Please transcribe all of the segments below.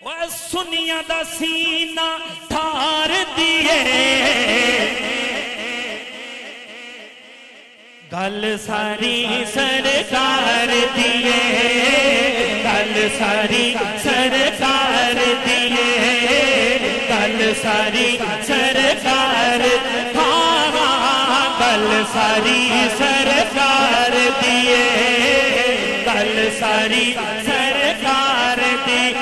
سنیاں دا سینہ ٹھار دیے گل ساری سرکار دیے گل ساری سرکار دیے گل ساری سرکار گل ساری سرکار دیے گل ساری سرکار دی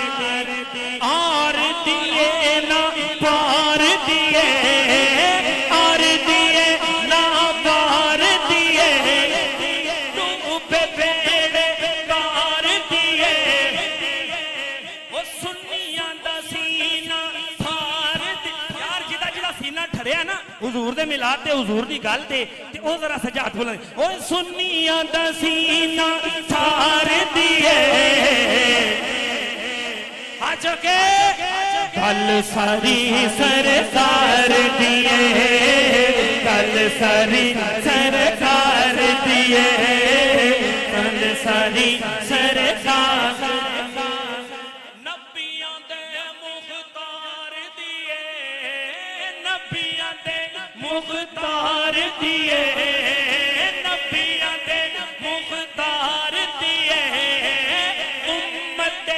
اور دیے نا پار دیے اور دیے نا پار دیے ڈوبے بیڑے پار دیے وہ سنیاں دا سینہ پار دیے یار جدا جدا سینہ ٹھریا نا حضور دے ملاد دے حضور دی گل دے تے او ذرا سجاد بولن او سنیاں دا سینہ ٹھار دیے آجو کے گل ساری سرکار دیے گل ساری سرکار دیے گل ساری سرکار نبیاں دے مختار دیے نبیاں دے مختار دیے نبیاں دے مختار دیے امت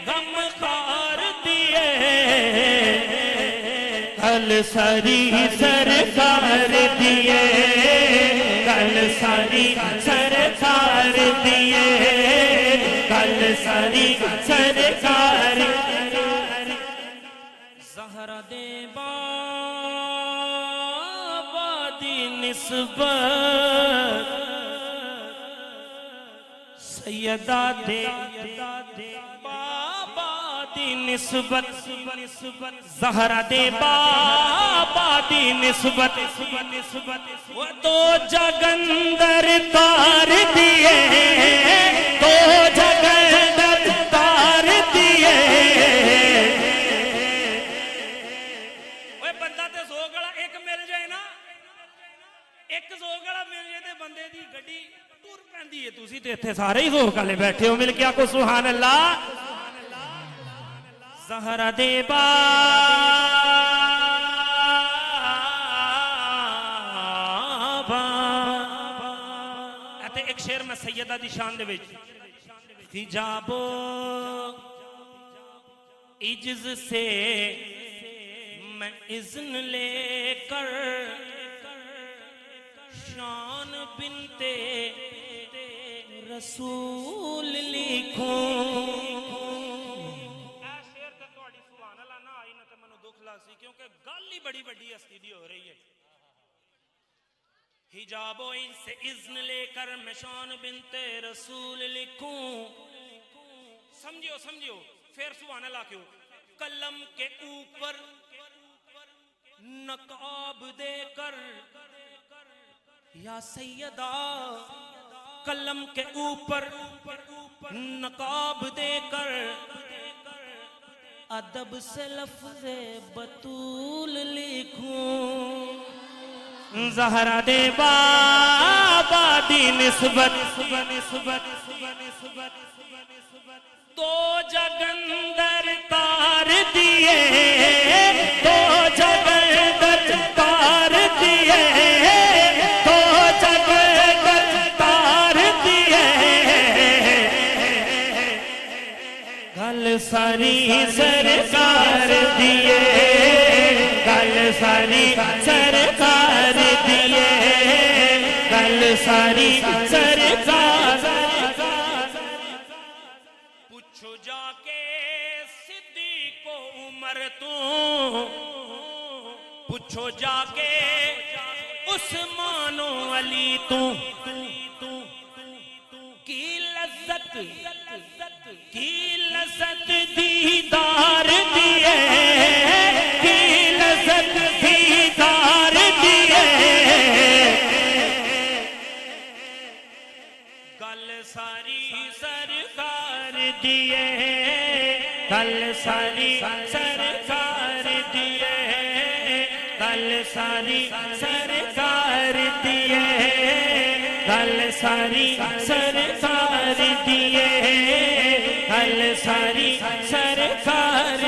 غم خار دیے گل ساری سرکار دیے گل ساری سرکار دیے گل ساری سرکار زہرا دے بابا دی نسبت سیدہ دے بابا دی نسبت زہرا دے بابا دی نسبت وہ دو جگندر تار دیے دو جگندر تار دیے وہ بندہ تے زوگڑا ایک مل جائے نا ایک زوگڑا مل جائے تے بندے دی گڑی ٹور پہندی ہے تُسی تے تھے سارے ہی زوگ کالے بیٹھے ہو مل کیا کو سبحان اللہ زہرا دے بابا ایتے ایک شعر میں سیدہ دی شان دے وچ حجاب عجز سے میں اذن لے کر شان بنت رسول لکھوں گل ہی بڑی بڑی ہستی دی ہو رہی ہے حجاب و سے اذن لے کر میں شان بنت رسول لکھوں سمجھو سمجھو پھر سبحان اللہ کیوں قلم کے اوپر نقاب دے کر یا سیدہ قلم کے اوپر نقاب دے کر ادب سے لفظ بطول لکھوں زہرا دے بابا دی نسبت دو جگندر تار دیے دو جگندر تار دیے دو جگندر تار دیے گل ساری سرکار دیے گل ساری سرکار دیے گل ساری سرکار پوچھو جا کے صدیق و عمر تو پوچھو جا کے عثمان و علی تو کی لذت دیدار دیے کی لذت دیدار دیے گل ساری سرکار دیے گل ساری سرکار دیے گل ساری سرکار دیے گل ساری سرکار دیے گل ساری سرکار